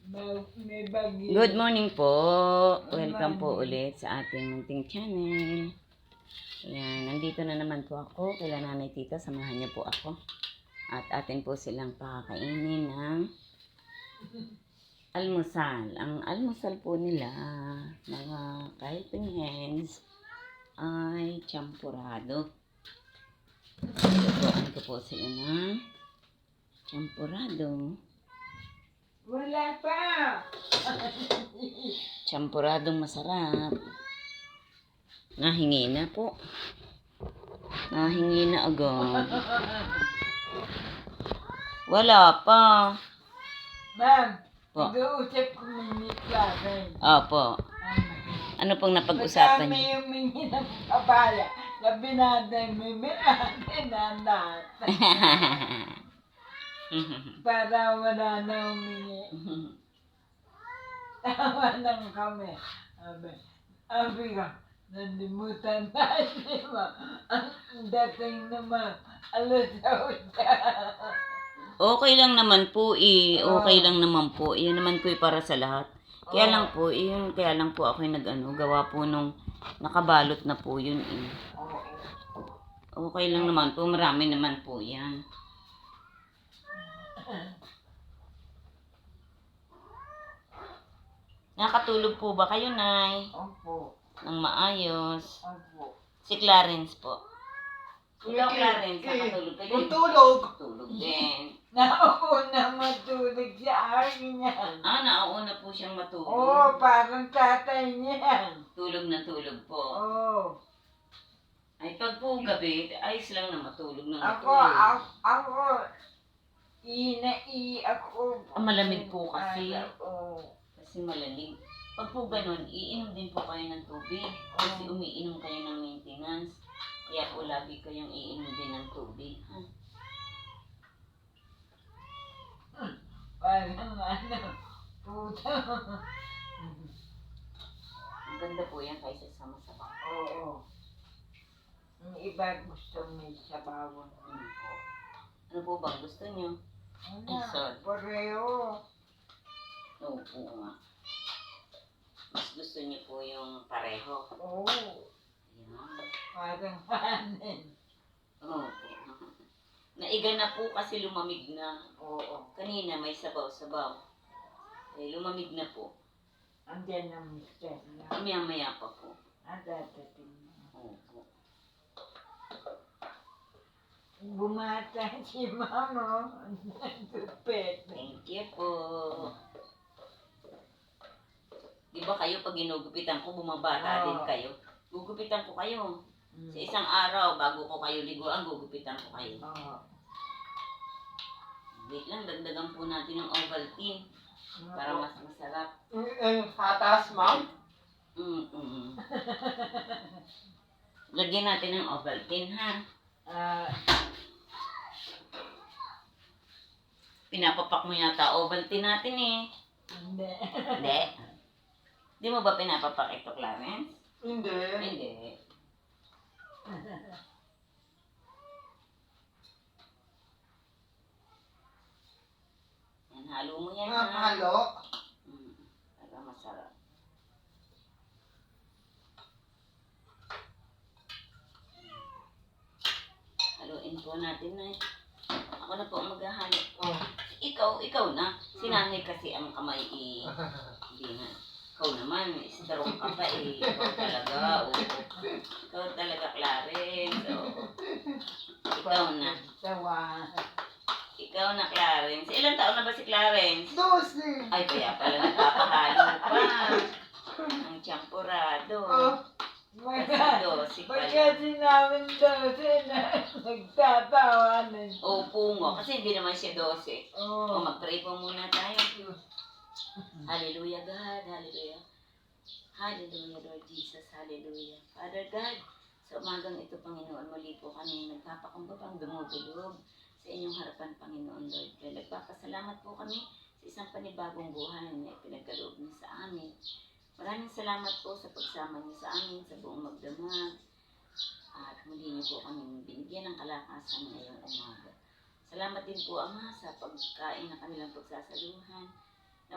May bagyo. Good morning po. Welcome po ulit sa ating munting channel. Ayan, nandito na naman po ako. Kila Nanay Tita, samahan niyo po ako. At atin po silang pakakainin ng almusal. Ang almusal po nila, mga helping hands, ay champurado. Tutuan ko po sila ng champurado. Wala pa. Champuradong masarap. Nahingi na po. Nahingi na agad. Wala pa. Ma'am, Po. nag-uusap ko ng klase. Opo. Ano pong napag-usapan Basta niyo? may humingi ng papaya. Sabi natin, may minanat. Para wala na humingi. Tawa lang kami. Sabi ko, nalimutan na ba? Ang dating naman, alas 8. Okay lang naman po eh. Okay lang naman po. Yan naman po para sa lahat. Kaya lang po, kaya lang po ako yung gawa po nung nakabalot na po yun eh. Okay lang naman po. Marami naman po yan. Nakatulog po ba kayo, Nay? Opo. Nang maayos. Opo. Si Clarence po. Ikaw, Clarence, nakatulog ka din? Tulog. Tulog din. Nauna matulog sa akin yan. Nauuna po siyang matulog. Oo, parang tatay niyan. Tulog na tulog po. Oo. Ay, pag po gabi, ayos lang na matulog ng Ako, matulog. ako, ako. Malamig po kasi. Oo. Kasi malamig. Pag po ganun, iinom din po kayo ng tubig. Kasi umiinom kayo ng maintenance. Kaya po lagi kayong iinom din ng tubig. Parang puta. Ang ganda po yan kaysa sa masama. Oo. Ang iba gusto may sabawan. Ano po bang gusto nyo? Isod. Pareho. Oo po nga. Mas gusto nyo po yung pareho. Oo. Ayan. Parang hanin. Oo po. Naiga na po kasi lumamig na. Oo. Kanina may sabaw-sabaw. Eh, lumamig na po. Andiyan ang mister na. Maya-maya pa po. Dadating na. Opo. Bumata si mama. Tupet. Thank you po. Di ba kayo pag ginugupitan ko, bumabata din kayo? Gugupitan ko kayo. Sa isang araw, bago ko kayo liguan, gugupitan ko kayo. Oo. Wait lang, dagdagan po natin ng Ovaltine para mas masarap. Patas, ma'am? Lagyan natin ng Ovaltine, ha? Pinapapak mo yata Ovaltine natin eh. Hindi. Hindi? Di mo ba pinapapak ito, Clarence? Hindi. Hindi. Yan, halo mo yan, ha? Halo? Para masarap. Haluin po natin na. Ako na po ang maghahalo. Ikaw na. Si Nanay kasi ang kamay hindi na. Ikaw naman, strong ka pa eh. Ikaw talaga, oo. Ikaw talaga, Clarence. Oo. Ikaw na. Sawa. Ikaw na, Clarence. Ilang taon na ba si Clarence? 12. Ay, kaya pala nagpapahalo pa. Ang champurado. Kasi 12 pala. Pagka sinabing 12 na nagtatawanan. Opo nga, kasi hindi naman siya 12. O, Oo. mag-pray po muna tayo. Hallelujah, God. Hallelujah. Hallelujah, Lord Jesus. Hallelujah. Father God, sa umagang ito, Panginoon, muli po kami nagpapakumbabang dumudulog sa inyong harapan, Panginoon, Lord. Kaya nagpapasalamat po kami sa isang panibagong buhay na ipinagkaloob niyo sa amin. Maraming salamat po sa pagsama niyo sa amin sa buong magdamag. At muli niyo po kami binigyan ng kalakasan ngayong umaga. Salamat din po, Ama, sa pagkain na kanilang pagsasaluhan.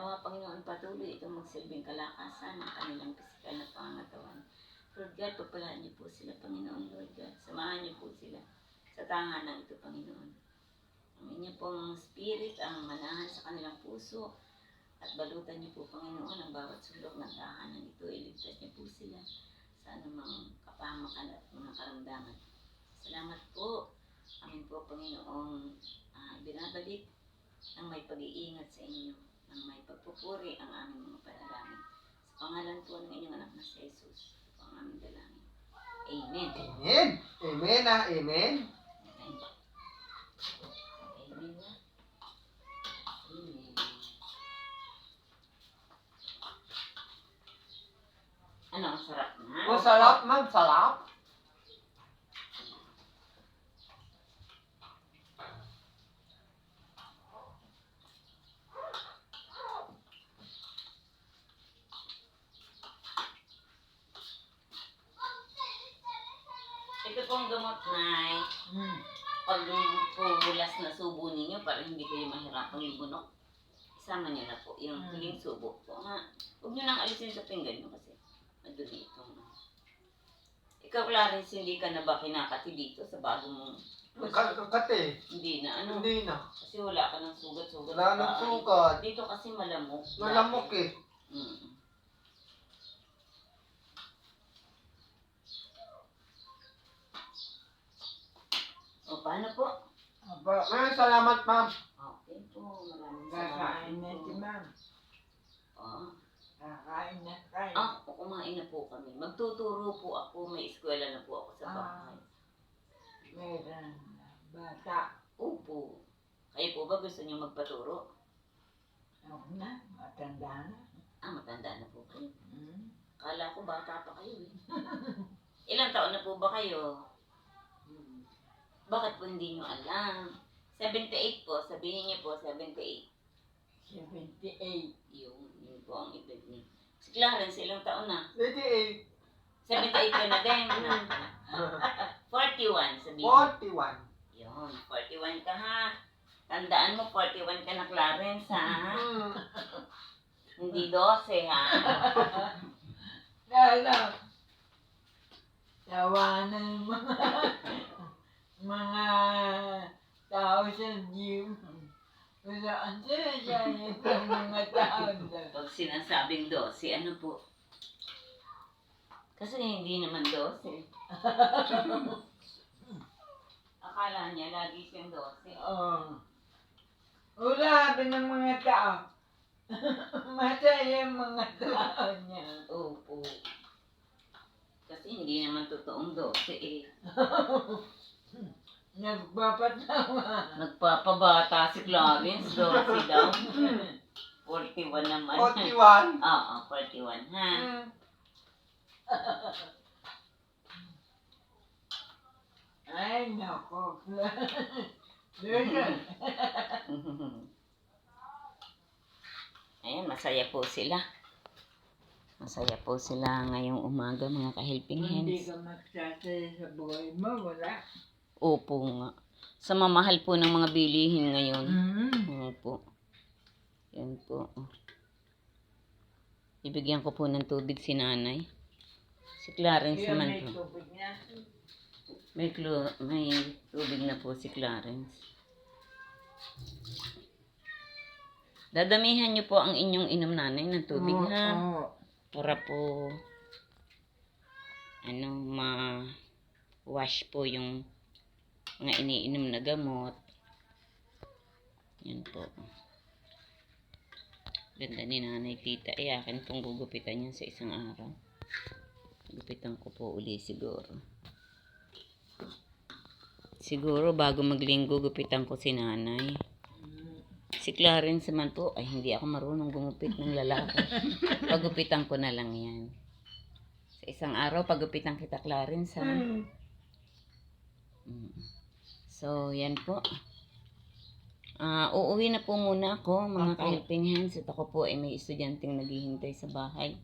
Nawa, Panginoon, patuloy itong magsilbing kalakasan ng kanilang pisikal na pangangatawan. Lord God, pagpalaan niyo po sila, Panginoon, Lord God. Samahan niyo po sila sa tahanan ito, Panginoon. Ang inyo pong spirit ang manahan sa kanilang puso at balutan niyo po, Panginoon, ang bawat sulok ng tahanan ito. Iligtas niyo po sila sa anumang kapahamakan at mga karamdaman. Salamat po. Amin po, Panginoong binabalik ng may pag-iingat sa inyo, ng may pagpupuri ang aming mga panalangin. Sa pangalan po ng inyong anak na si Jesus, ito po ang aming dalangin. Amen. Amen. Amen ah. Amen. Amen. Amen na. Amen. Ano, ang sarap na? Masarap, ma'am. Sarap. Ito pong gamot na pag pulas na subo ninyo para hindi kayo mahirapang libunok, isama nyo na po yung huling subo po. Huwag nyo nang alisin sa pinggan nyo kasi madumi itong Ikaw, Clarence, hindi ka na ba kinakati dito sa bago mong Kate. Hindi na, ano? Hindi na. Kasi wala ka ng sugat-sugat. Wala nang sugat. Dito kasi malamok. Malamok eh. Mm. O, paano po? Aba, Maraming salamat, ma'am. Okay po, maraming kakain na po. si ma'am. Oo. Kakain na kayo. Kumain na po kami. Magtuturo po ako. May eskwela na po ako sa bahay. Meron na bata. Opo. Kayo po ba gusto niyo magpaturo? Ako na, matanda na. Matanda na po kayo. Hmm. Kala ko bata pa kayo eh. Ilang taon na po ba kayo? Bakit po hindi nyo alam? 78 po. Sabihin niyo po, 78. 78. Yun po ang edad niya. Si Clarence, ilang taon na? 88. 78 ka na din. 41, sabihin. 41. Yun, 41 ka ha. Tandaan mo, 41 ka na, Clarence ha. Hindi 12 ha. Lalo. Tawanan mga tao sa gym. Kung saan siya itong mga tao na. Pag sinasabing 12, ano po? Kasi hindi naman 12. Akala niya lagi siyang 12. Oo. Ulabi ng mga tao. Masaya yung mga tao niya. Opo. Kasi hindi naman totoong 12 eh. Nagpapatawa. Nagpapabata si Clarence, 12 daw. 41 naman. 41. Oo, 41 ha. Ay, nako. Ayan, masaya po sila. Masaya po sila ngayong umaga, mga ka-helping Hindi hands. ka magsasaya sa buhay mo, wala. Opo nga. Sa mamahal po ng mga bilihin ngayon. Opo. Yan po. Ibigyan ko po ng tubig si nanay. Si Clarence Kaya naman may po. tubig niya. May tubig na po si Clarence. Dadamihan niyo po ang inyong inom, nanay, ng tubig ha. Oo. Para po ma-wash po yung mga iniinom na gamot. Yan po. Ganda ni nanay, tita. Akin pong gugupitan yan sa isang araw. Gupitan ko po uli siguro. Siguro bago maglinggo gupitan ko si nanay. Si Clarence naman po, ay hindi ako marunong gumupit ng lalaki. Pagupitan ko na lang yan. Sa isang araw, pagupitan kita, Clarence, ha? So, yan po. Uuwi na po muna ako, mga ka-helping hands. At ako po ay may estudyanteng naghihintay sa bahay.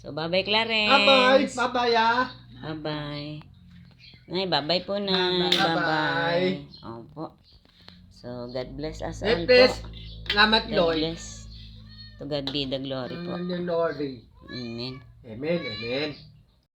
So, bye-bye, Clarence. Bye-bye. Bye-bye ah. Bye-bye. Nay, bye-bye po, Nay. Bye-bye. Bye-bye. Opo. So, God bless us all Bless. po. Salamat, God Lord. bless. To God be the glory po. Amen, Lord. Amen. Amen, amen.